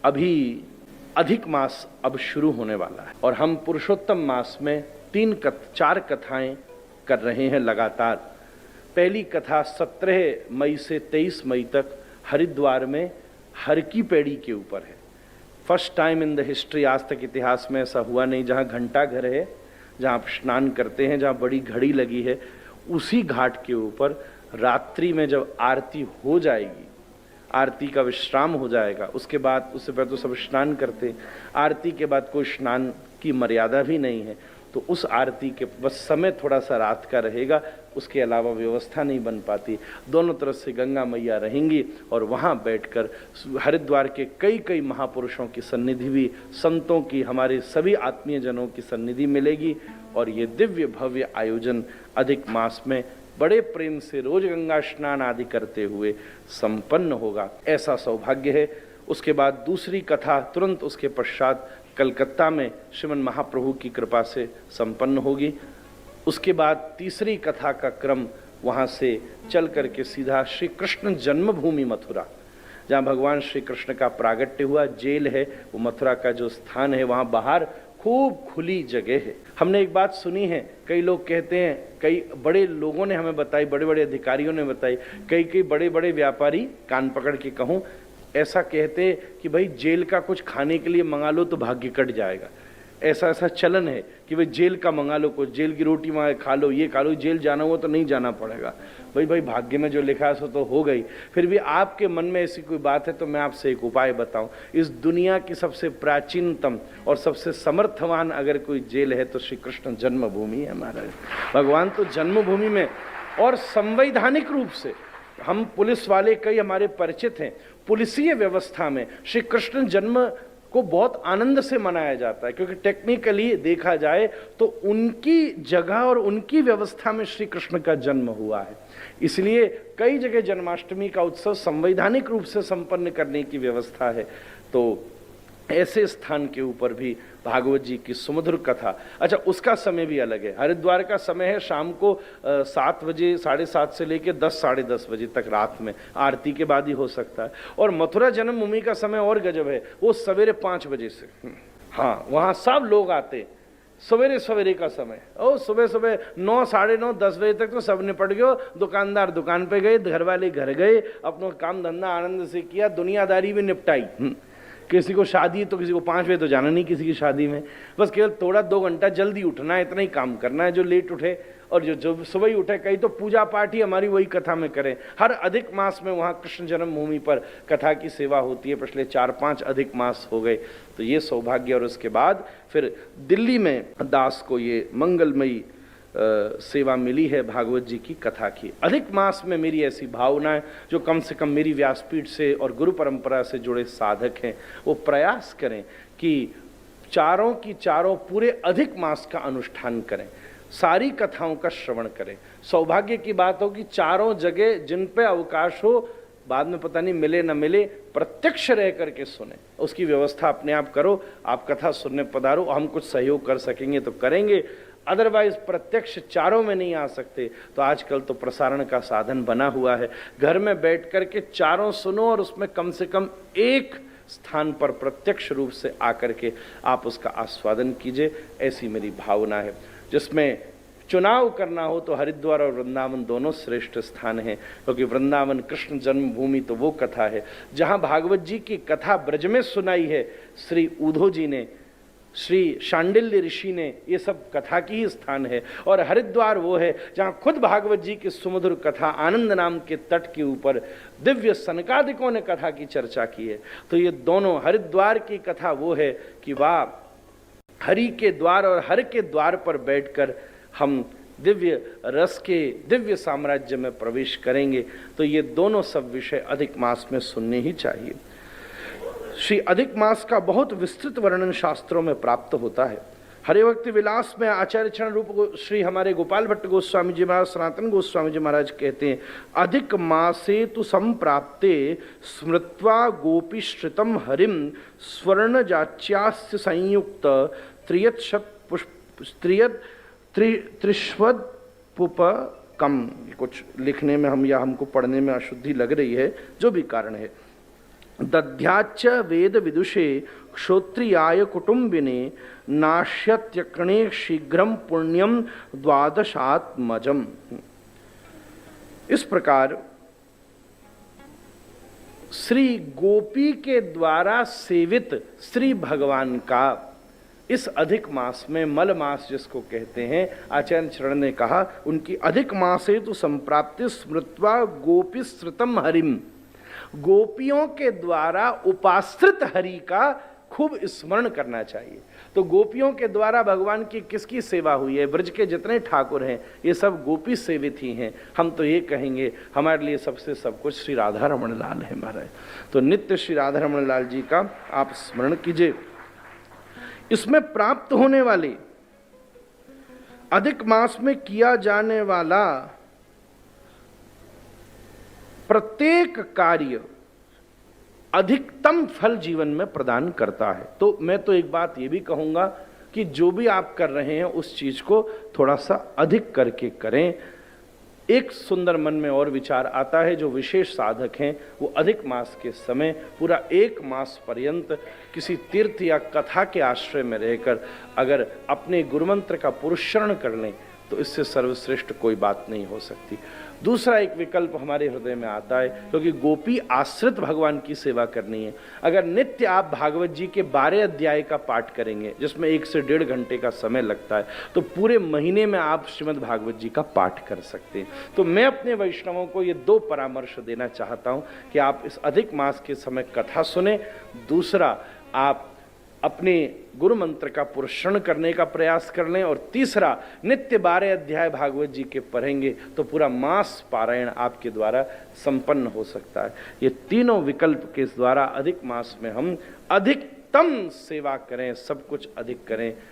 अभी अधिक मास अब शुरू होने वाला है और हम पुरुषोत्तम मास में 4 कथाएं कर रहे हैं लगातार। पहली कथा 17 मई से 23 मई तक हरिद्वार में हर की पैड़ी के ऊपर है। First time in the history, आज तक इतिहास में ऐसा हुआ नहीं, जहाँ घंटा घर है, जहाँ आप स्नान करते हैं, जहाँ बड़ी घड़ी लगी है, उसी घाट के ऊपर रात्रि में जब आरती हो जाएगी, आरती का विश्राम हो जाएगा, उसके बाद, उससे पहले तो सब स्नान करते, आरती के बाद कोई स्नान की मर्यादा भी नहीं है, तो उस आरती के बस समय थोड़ा सा रात का रहेगा, उसके अलावा व्यवस्था नहीं बन पाती। दोनों तरफ से गंगा मैया रहेंगी और वहाँ बैठकर हरिद्वार के कई कई महापुरुषों की सन्निधि भी, संतों की, हमारे सभी आत्मीय जनों की सन्निधि मिलेगी और ये दिव्य भव्य आयोजन अधिक मास में बड़े प्रेम से रोज गंगा स्नान आदि करते हुए संपन्न होगा, ऐसा सौभाग्य है। उसके बाद दूसरी कथा तुरंत उसके पश्चात कलकत्ता में श्रीमन महाप्रभु की कृपा से संपन्न होगी। उसके बाद तीसरी कथा का क्रम वहाँ से चल करके सीधा श्री कृष्ण जन्मभूमि मथुरा, जहाँ भगवान श्री कृष्ण का प्रागट्य हुआ, जेल है वो मथुरा का जो स्थान है, वहाँ बाहर खूब खुली जगह है। हमने एक बात सुनी है, कई लोग कहते हैं, कई बड़े लोगों ने हमें बताई, बड़े बड़े अधिकारियों ने बताई, कई बड़े बड़े व्यापारी, कान पकड़ के कहूँ, ऐसा कहते कि भाई जेल का कुछ खाने के लिए मंगा लो तो भाग्य कट जाएगा। ऐसा चलन है कि भाई जेल का मंगा लो, कुछ जेल की रोटी मंगा खा लो, ये खा लो, जेल जाना हो तो नहीं जाना पड़ेगा। भाई भाग्य में जो लिखा है सो तो हो गई। फिर भी आपके मन में ऐसी कोई बात है तो मैं आपसे एक उपाय बताऊं। इस दुनिया की सबसे प्राचीनतम और सबसे समर्थवान अगर कोई जेल है तो श्री कृष्ण जन्मभूमि है महाराज। भगवान तो जन्मभूमि में, और संवैधानिक रूप से हम पुलिस वाले कई हमारे परिचित हैं, पुलिसीय व्यवस्था में श्री कृष्ण जन्म को बहुत आनंद से मनाया जाता है, क्योंकि टेक्निकली देखा जाए तो उनकी जगह और उनकी व्यवस्था में श्री कृष्ण का जन्म हुआ है। इसलिए कई जगह जन्माष्टमी का उत्सव संवैधानिक रूप से संपन्न करने की व्यवस्था है। तो ऐसे स्थान के ऊपर भी भागवत जी की सुमधुर कथा। अच्छा, उसका समय भी अलग है। हरिद्वार का समय है शाम को 7 बजे, 7:30 से लेकर 10, 10:30 बजे तक, रात में आरती के बाद ही हो सकता है। और मथुरा जन्मभूमि का समय और गजब है, वो सवेरे 5 बजे से, हाँ, वहाँ सब लोग आते, सवेरे का समय, ओ सुबह 9, 9:30, 10 बजे तक तो सब निपट गयो। दुकानदार दुकान पे गए, घर वाले घर गए, अपना काम धंधा आनंद से किया, दुनियादारी भी निपटाई। किसी को शादी तो किसी को 5 बजे तो जाना नहीं किसी की शादी में, बस केवल थोड़ा 2 घंटा जल्दी उठना है, इतना ही काम करना है। जो लेट उठे और जो सुबह ही उठे, कहीं तो पूजा पाठ ही हमारी वही कथा में करें। हर अधिक मास में वहाँ कृष्ण जन्मभूमि पर कथा की सेवा होती है। पिछले 4-5 अधिक मास हो गए, तो ये सौभाग्य। और उसके बाद फिर दिल्ली में दास को ये मंगलमयी सेवा मिली है भागवत जी की कथा की। अधिक मास में मेरी ऐसी भावना है, जो कम से कम मेरी व्यासपीठ से और गुरु परंपरा से जुड़े साधक हैं, वो प्रयास करें कि चारों की चारों पूरे अधिक मास का अनुष्ठान करें, सारी कथाओं का श्रवण करें। सौभाग्य की बात हो कि चारों जगह जिन पे अवकाश हो, बाद में पता नहीं मिले न मिले, प्रत्यक्ष रह करके सुने, उसकी व्यवस्था अपने आप करो। आप कथा सुनने पधारो, हम कुछ सहयोग कर सकेंगे तो करेंगे, अदरवाइज प्रत्यक्ष चारों में नहीं आ सकते तो आजकल तो प्रसारण का साधन बना हुआ है। घर में बैठ करके चारों सुनो और उसमें कम से कम एक स्थान पर प्रत्यक्ष रूप से आकर के आप उसका आस्वादन कीजिए, ऐसी मेरी भावना है। जिसमें चुनाव करना हो तो हरिद्वार और वृंदावन दोनों श्रेष्ठ स्थान हैं, क्योंकि वृंदावन कृष्ण जन्मभूमि तो वो कथा है जहाँ भागवत जी की कथा ब्रज में सुनाई है श्री उद्धव जी ने, श्री शांडिल्य ऋषि ने, ये सब कथा की ही स्थान है। और हरिद्वार वो है जहाँ खुद भागवत जी की सुमधुर कथा आनंद नाम के तट के ऊपर दिव्य सनकादिकों ने कथा की चर्चा की है। तो ये दोनों, हरिद्वार की कथा वो है कि वाह, हरि के द्वार और हर के द्वार पर बैठकर हम दिव्य रस के दिव्य साम्राज्य में प्रवेश करेंगे। तो ये दोनों सब विषय अधिक मास में सुनने ही चाहिए। श्री अधिक मास का बहुत विस्तृत वर्णन शास्त्रों में प्राप्त होता है। हरिभक्ति विलास में आचार्य चरण रूप श्री हमारे गोपाल भट्ट गोस्वामी जी महाराज, सनातन गोस्वामी जी महाराज कहते हैं, अधिक मासे तु संप्राप्ते स्मृत्वा गोपीश्रितम हरिम स्वर्ण जाच्यास्य संयुक्त त्रिश्वदपुपकम। कुछ लिखने में हम या हमको पढ़ने में अशुद्धि लग रही है, जो भी कारण है। दध्याच्च वेद विदुषे क्षोत्रियाय कुटुंबिने नाश्यत्यकणे शीघ्रम पुण्यम द्वादशात्मजम। इस प्रकार श्री गोपी के द्वारा सेवित श्री भगवान का इस अधिक मास में, मल मास जिसको कहते हैं, आचार्य चरण ने कहा उनकी अधिक मासे तो संप्राप्ति स्मृत्वा गोपी श्रुतम हरिम, गोपियों के द्वारा उपाश्रित हरि का खूब स्मरण करना चाहिए। तो गोपियों के द्वारा भगवान की किसकी सेवा हुई है? ब्रज के जितने ठाकुर हैं ये सब गोपी सेवित ही हैं। हम तो ये कहेंगे हमारे लिए सबसे सब कुछ श्री राधा रमण लाल है महाराज। तो नित्य श्री राधा रमण लाल जी का आप स्मरण कीजिए। इसमें प्राप्त होने वाले अधिक मास में किया जाने वाला प्रत्येक कार्य अधिकतम फल जीवन में प्रदान करता है। तो मैं तो एक बात ये भी कहूंगा कि जो भी आप कर रहे हैं उस चीज को थोड़ा सा अधिक करके करें। एक सुंदर मन में और विचार आता है, जो विशेष साधक हैं वो अधिक मास के समय पूरा एक मास पर्यंत किसी तीर्थ या कथा के आश्रय में रहकर अगर अपने गुरुमंत्र का पुरुषरण कर लें तो इससे सर्वश्रेष्ठ कोई बात नहीं हो सकती। दूसरा एक विकल्प हमारे हृदय में आता है, क्योंकि गोपी आश्रित भगवान की सेवा करनी है। अगर नित्य आप भागवत जी के 12 अध्याय का पाठ करेंगे जिसमें 1 से 1.5 घंटे का समय लगता है, तो पूरे महीने में आप श्रीमद् भागवत जी का पाठ कर सकते हैं। तो मैं अपने वैष्णवों को ये 2 परामर्श देना चाहता हूँ कि आप इस अधिक मास के समय कथा सुने, दूसरा आप अपने गुरु मंत्र का पुरुषण करने का प्रयास कर लें, और तीसरा नित्य 12 अध्याय भागवत जी के पढ़ेंगे तो पूरा मास पारायण आपके द्वारा संपन्न हो सकता है। ये तीनों विकल्प के द्वारा अधिक मास में हम अधिकतम सेवा करें, सब कुछ अधिक करें।